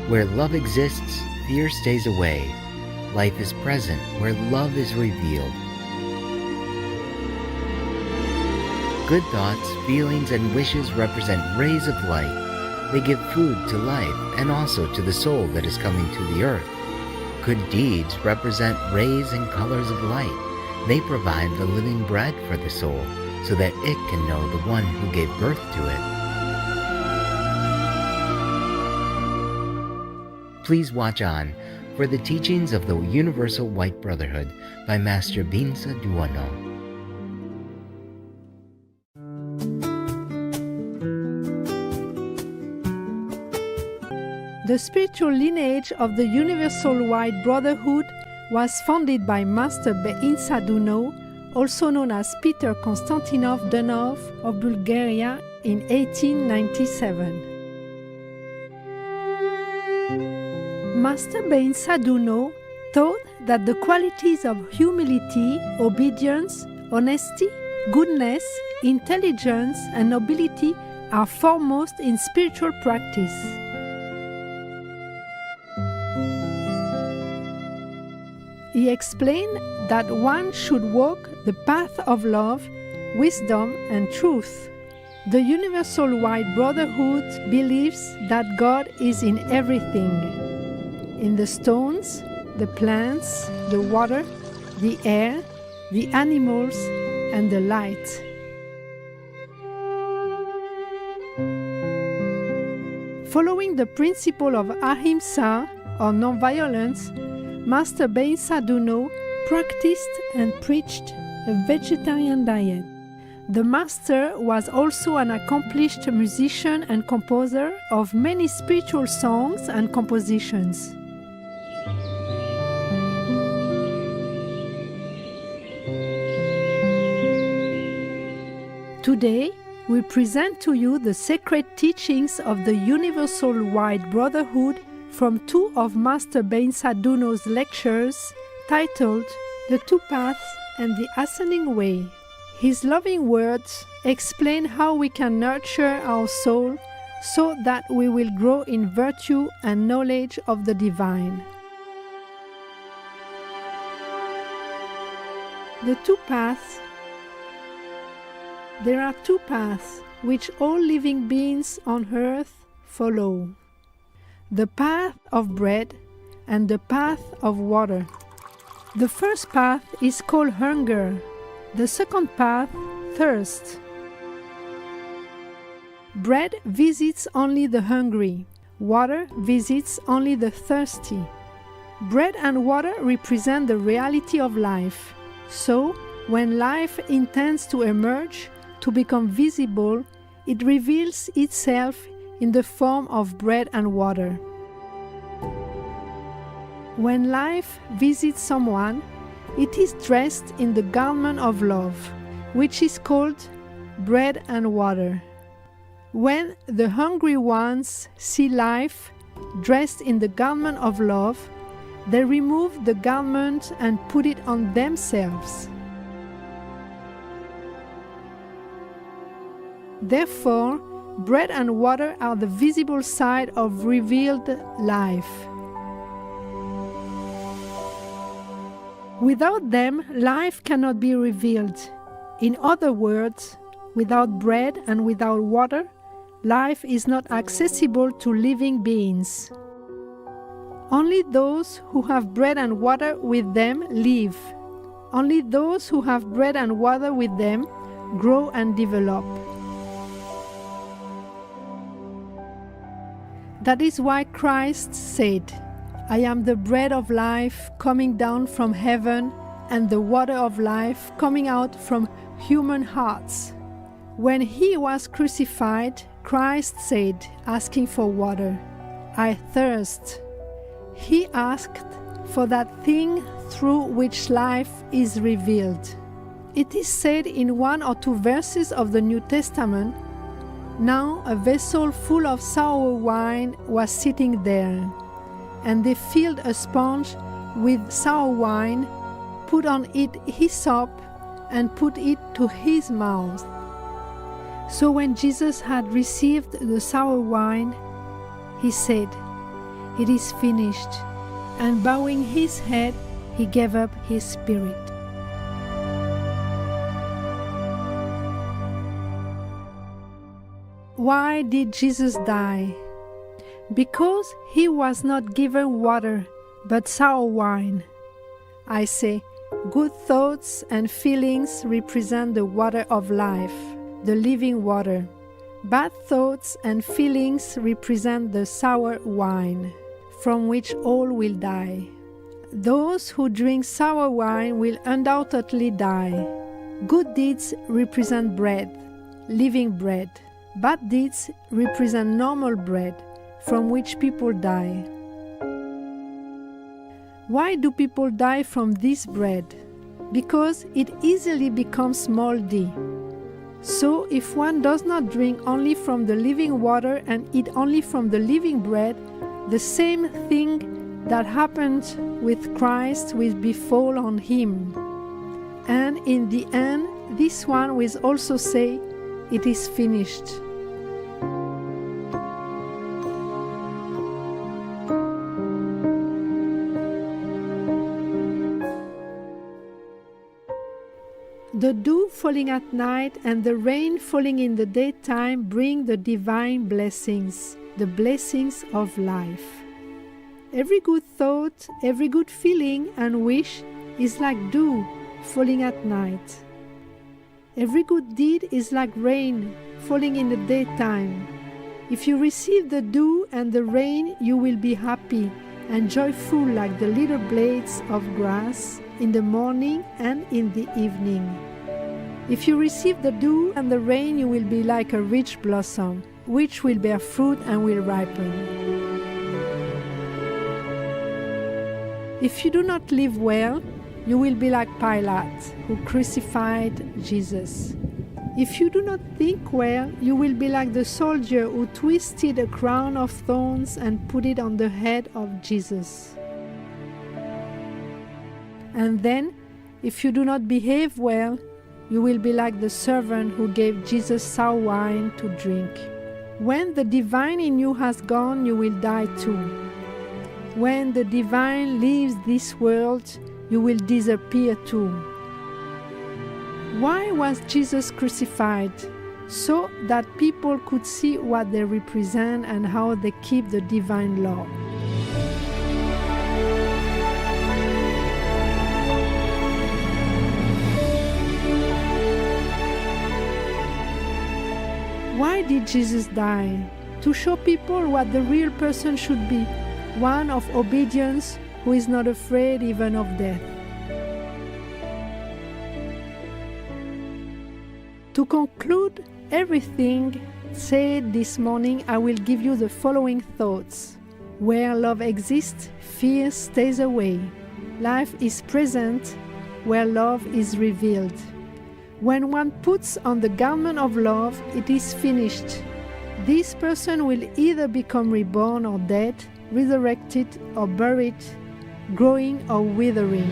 Where love exists, fear stays away. Life is present where love is revealed. Good thoughts, feelings, and wishes represent rays of light. They give food to life and also to the soul that is coming to the earth. Good deeds represent rays and colors of light. They provide the living bread for the soul so that it can know the one who gave birth to it. Please watch on for the teachings of the Universal White Brotherhood by Master Binsa Duano. The spiritual lineage of the Universal White Brotherhood was founded by Master Binsa Duno, also known as Peter Konstantinov Dunov of Bulgaria, in 1897. Master Binsa Duno taught that the qualities of humility, obedience, honesty, goodness, intelligence, and nobility are foremost in spiritual practice. He explained that one should walk the path of love, wisdom, and truth. The Universal White Brotherhood believes that God is in everything, in the stones, the plants, the water, the air, the animals, and the light. Following the principle of ahimsa, or non-violence, Master Binsa Duno practiced and preached a vegetarian diet. The Master was also an accomplished musician and composer of many spiritual songs and compositions. Today, we present to you the sacred teachings of the Universal White Brotherhood from two of Master Binsa Duno's lectures titled The Two Paths and the Ascending Way. His loving words explain how we can nurture our soul so that we will grow in virtue and knowledge of the divine. The two paths. There are two paths which all living beings on earth follow: the path of bread and the path of water. The first path is called hunger, the second path, thirst. Bread visits only the hungry, water visits only the thirsty. Bread and water represent the reality of life. So, when life intends to emerge, to become visible, it reveals itself in the form of bread and water. When life visits someone, it is dressed in the garment of love, which is called bread and water. When the hungry ones see life dressed in the garment of love, they remove the garment and put it on themselves. Therefore, bread and water are the visible side of revealed life. Without them, life cannot be revealed. In other words, without bread and without water, life is not accessible to living beings. Only those who have bread and water with them live. Only those who have bread and water with them grow and develop. That is why Christ said, "I am the bread of life coming down from heaven and the water of life coming out from human hearts." When he was crucified, Christ said, asking for water, "I thirst." He asked for that thing through which life is revealed. It is said in one or two verses of the New Testament, "Now a vessel full of sour wine was sitting there, and they filled a sponge with sour wine, put on it hyssop, and put it to his mouth." So when Jesus had received the sour wine, he said, "It is finished," and bowing his head, he gave up his spirit. Why did Jesus die? Because he was not given water, but sour wine. I say, good thoughts and feelings represent the water of life, the living water. Bad thoughts and feelings represent the sour wine, from which all will die. Those who drink sour wine will undoubtedly die. Good deeds represent bread, living bread. Bad deeds represent normal bread, from which people die. Why do people die from this bread? Because it easily becomes moldy. So if one does not drink only from the living water and eat only from the living bread, the same thing that happened with Christ will befall on him. And in the end, this one will also say, "It is finished." The dew falling at night and the rain falling in the daytime bring the divine blessings, the blessings of life. Every good thought, every good feeling and wish is like dew falling at night. Every good deed is like rain falling in the daytime. If you receive the dew and the rain, you will be happy and joyful like the little blades of grass in the morning and in the evening. If you receive the dew and the rain, you will be like a rich blossom, which will bear fruit and will ripen. If you do not live well, you will be like Pilate, who crucified Jesus. If you do not think well, you will be like the soldier who twisted a crown of thorns and put it on the head of Jesus. And then, if you do not behave well, you will be like the servant who gave Jesus sour wine to drink. When the divine in you has gone, you will die too. When the divine leaves this world, you will disappear too. Why was Jesus crucified? So that people could see what they represent and how they keep the divine law. Why did Jesus die? To show people what the real person should be, one of obedience who is not afraid even of death. To conclude everything said this morning, I will give you the following thoughts. Where love exists, fear stays away. Life is present where love is revealed. When one puts on the garment of love, it is finished. This person will either become reborn or dead, resurrected or buried, growing or withering.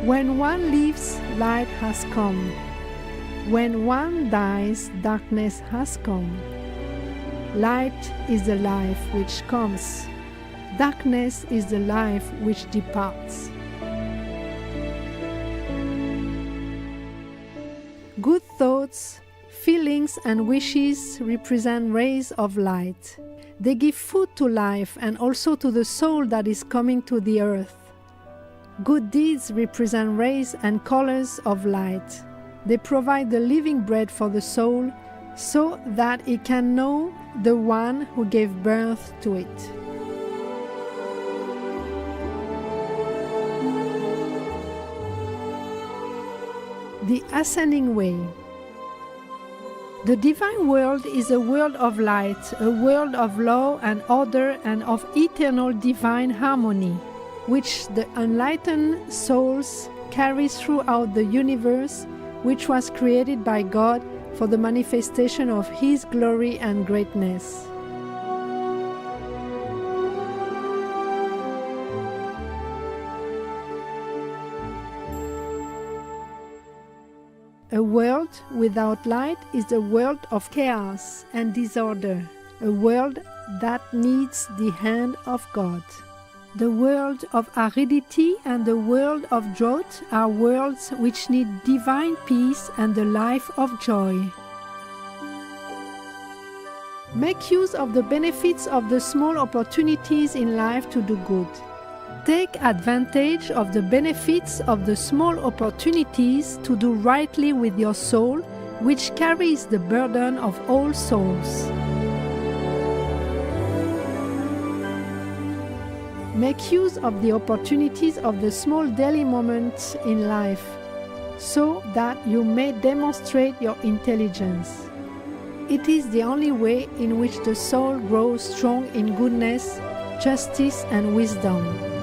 When one lives, light has come. When one dies, darkness has come. Light is the life which comes. Darkness is the life which departs. Good thoughts, feelings and wishes represent rays of light. They give food to life and also to the soul that is coming to the earth. Good deeds represent rays and colors of light. They provide the living bread for the soul so that it can know the one who gave birth to it. The Ascending Way. The divine world is a world of light, a world of law and order and of eternal divine harmony, which the enlightened souls carry throughout the universe, which was created by God for the manifestation of His glory and greatness. A world without light is a world of chaos and disorder, a world that needs the hand of God. The world of aridity and the world of drought are worlds which need divine peace and the life of joy. Make use of the benefits of the small opportunities in life to do good. Take advantage of the benefits of the small opportunities to do rightly with your soul, which carries the burden of all souls. Make use of the opportunities of the small daily moments in life, so that you may demonstrate your intelligence. It is the only way in which the soul grows strong in goodness, justice, and wisdom.